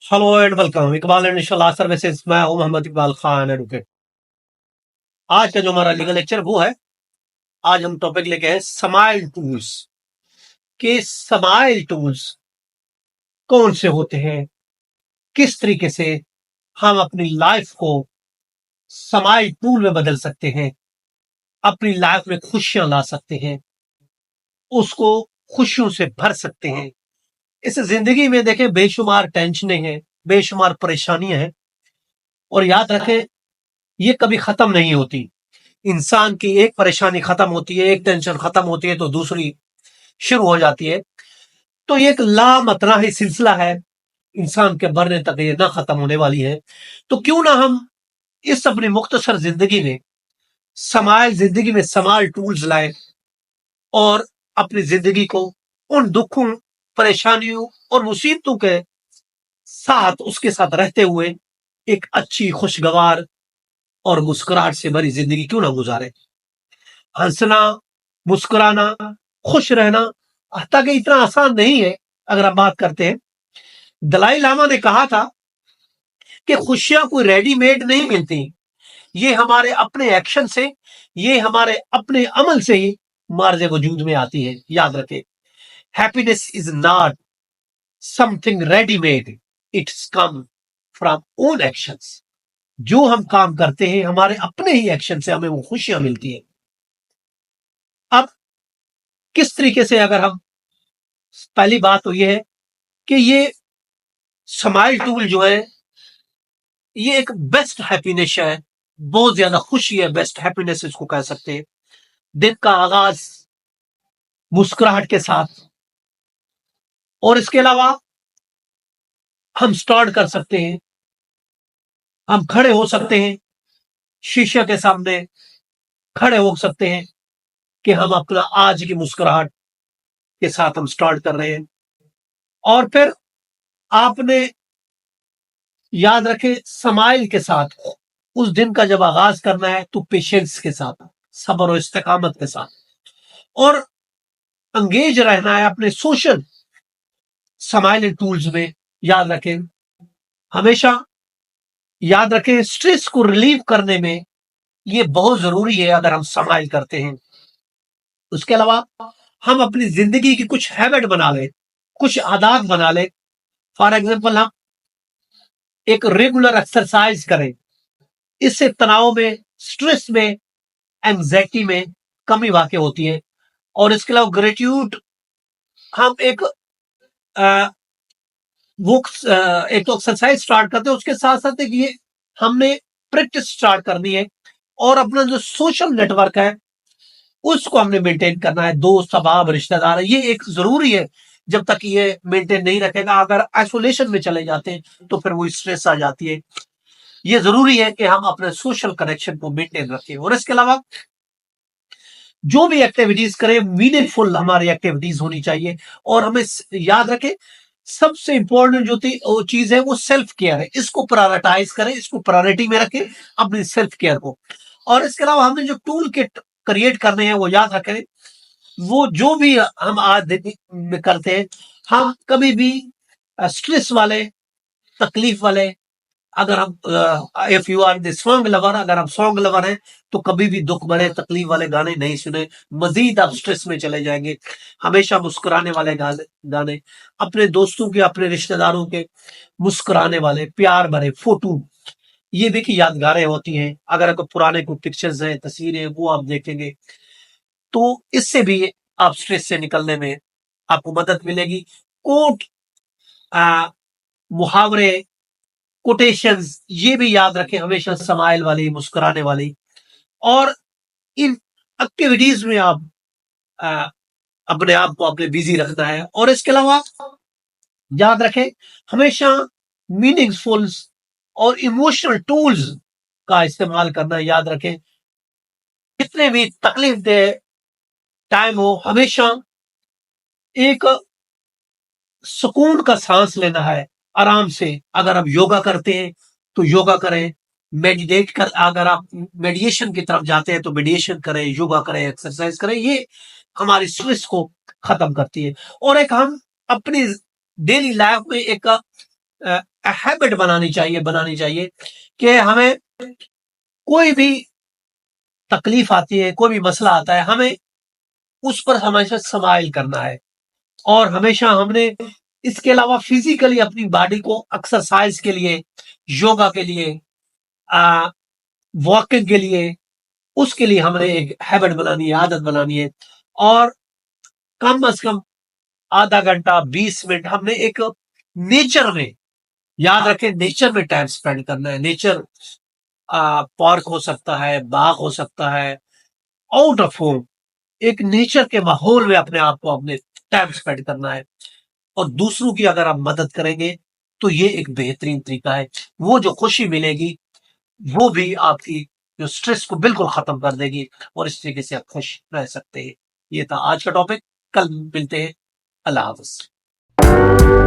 Hello and welcome Iqbal and इंशाल्लाह services. मैं हूं मोहम्मद इकबाल खान एडवोकेट। आज का जो हमारा लीगल लेक्चर वो है, आज हम टॉपिक लेके हैं समाइल टूल्स। के समाइल टूल्स कौन से होते हैं, किस तरीके से हम अपनी लाइफ को समाइल टूल में बदल सकते हैं, अपनी लाइफ में खुशियां ला सकते हैं, उसको खुशियों से भर सकते हैं। इस जिंदगी में देखें बेशुमार टेंशनें हैं, बेशुमार परेशानियां हैं, और याद रखें ये कभी खत्म नहीं होती। इंसान की एक परेशानी खत्म होती है, एक टेंशन खत्म होती है तो दूसरी शुरू हो जाती है। तो ये एक लामतना ही सिलसिला है, इंसान के मरने तक ये ना खत्म होने वाली है। तो क्यों ना हम इस अपनी मुख्तसर जिंदगी में जिंदगी में समाल टूल्स लाएं और अपनी जिंदगी को उन दुखों, परेशानियों और मुसीबतों के साथ, उसके साथ रहते हुए एक अच्छी, खुशगवार और मुस्कुराहट से भरी जिंदगी क्यों ना गुजारे। हंसना, मुस्कुराना, खुश रहना ताकि इतना आसान नहीं है। अगर हम बात करते हैं, दलाई लामा ने कहा था कि खुशियां कोई रेडीमेड नहीं मिलती, ये हमारे अपने एक्शन से, ये हमारे अपने अमल से ही मार्ज वजूद में आती है। याद रखें, happiness is not something readymade, it's come from own actions. जो हम काम करते हैं, हमारे अपने ही एक्शन से हमें वो खुशियां मिलती है। अब किस तरीके से, अगर हम, पहली बात तो ये है कि ये स्माइल टूल जो है, ये एक बेस्ट हैप्पीनेस है, बहुत ज्यादा खुशी है, बेस्ट हैप्पीनेस इसको कह सकते हैं। दिन का आगाज मुस्कुराहट के साथ, और इसके अलावा हम स्टार्ट कर सकते हैं, हम खड़े हो सकते हैं, शीशे के सामने खड़े हो सकते हैं कि हम अपना आज की मुस्कुराहट के साथ हम स्टार्ट कर रहे हैं। और फिर आपने याद रखे, स्माइल के साथ उस दिन का जब आगाज करना है तो पेशेंस के साथ, सब्र और इस्तेकामत के साथ, और अंगेज रहना है अपने सोशल स्माइल टूल्स में। याद रखें, हमेशा याद रखें, स्ट्रेस को रिलीव करने में ये बहुत जरूरी है अगर हम स्माइल करते हैं। उसके अलावा हम अपनी जिंदगी की कुछ हैबिट बना लें, कुछ आदत बना लें। फॉर एग्जाम्पल, हम एक रेगुलर एक्सरसाइज करें, इससे तनाव में, स्ट्रेस में, एंजाइटी में कमी वाकई होती है। और इसके अलावा ग्रेट्यूड, हम एक वो एक तो एक्सरसाइज स्टार्ट करते हैं, उसके साथ साथ एक ये हमने प्रैक्टिस स्टार्ट करनी है, और अपना जो सोशल नेटवर्क है उसको हमने मेंटेन करना है। दोस्त, अहबाब, रिश्तेदार, ये एक जरूरी है। जब तक ये मेंटेन नहीं रखेगा, अगर आइसोलेशन में चले जाते हैं तो फिर वो स्ट्रेस आ जाती है। ये जरूरी है कि हम अपने सोशल कनेक्शन को मेंटेन रखें। और इसके अलावा जो भी एक्टिविटीज करें, मीनिंगफुल हमारी एक्टिविटीज होनी चाहिए। और हमें याद रखें, सबसे इंपॉर्टेंट जो थी वो चीज है, वो सेल्फ केयर है। इसको प्रायोरिटाइज करें, इसको प्रायोरिटी में रखें, अपनी सेल्फ केयर को। और इसके अलावा हमने जो टूल किट क्रिएट करने हैं वो याद रखें, वो जो भी हम आज दिन में करते हैं, हम कभी भी स्ट्रेस वाले, तकलीफ वाले, अगर हम, if you are the song lover, अगर हम सॉन्ग लवर हैं तो कभी भी दुख भरे, तकलीफ वाले गाने नहीं सुने, मजीद आप स्ट्रेस में चले जाएंगे। हमेशा मुस्कुराने वाले गाने, अपने दोस्तों के, अपने रिश्तेदारों के मुस्कुराने वाले प्यार भरे फोटो, ये देखिए यादगारें होती हैं। अगर आपको पुराने कोई पिक्चर्स हैं, तस्वीरें, वो आप देखेंगे तो इससे भी आप स्ट्रेस से निकलने में आपको मदद मिलेगी। कोट, मुहावरे, कोटेशंस, ये भी याद रखें, हमेशा स्माइल वाली, मुस्कुराने वाली। और इन एक्टिविटीज में आप आ, अपने आप को अपने बिजी रखना है। और इसके अलावा याद रखें, हमेशा मीनिंगफुल और इमोशनल टूल्स का इस्तेमाल करना। याद रखें, कितने भी तकलीफ दे टाइम हो, हमेशा एक सुकून का सांस लेना है, आराम से। अगर आप योगा करते हैं तो योगा करें, मेडिटेट कर, अगर आप मेडिटेशन की तरफ जाते हैं तो मेडिटेशन करें, योगा करें, एक्सरसाइज करें। ये हमारी स्ट्रेस को खत्म करती है। और एक हम अपनी डेली लाइफ में एक हैबिट बनानी चाहिए कि हमें कोई भी तकलीफ आती है, कोई भी मसला आता है, हमें उस पर हमेशा स्माइल करना है। और हमेशा हमने इसके अलावा फिजिकली अपनी बॉडी को एक्सरसाइज के लिए, योगा के लिए, वॉकिंग के लिए, उसके लिए हमने एक हैबिट बनानी है, आदत बनानी है। और कम से कम आधा घंटा 20 मिनट हमने एक नेचर में, याद रखें, नेचर में टाइम स्पेंड करना है। नेचर पार्क हो सकता है, बाग हो सकता है, आउट ऑफ होम, एक नेचर के माहौल में अपने आप को, अपने टाइम स्पेंड करना है। और दूसरों की अगर आप मदद करेंगे तो ये एक बेहतरीन तरीका है। वो जो खुशी मिलेगी वो भी आपकी जो स्ट्रेस को बिल्कुल खत्म कर देगी, और इस तरीके से आप खुश रह सकते हैं। ये था आज का टॉपिक। कल मिलते हैं। अल्लाह हाफ़िज़।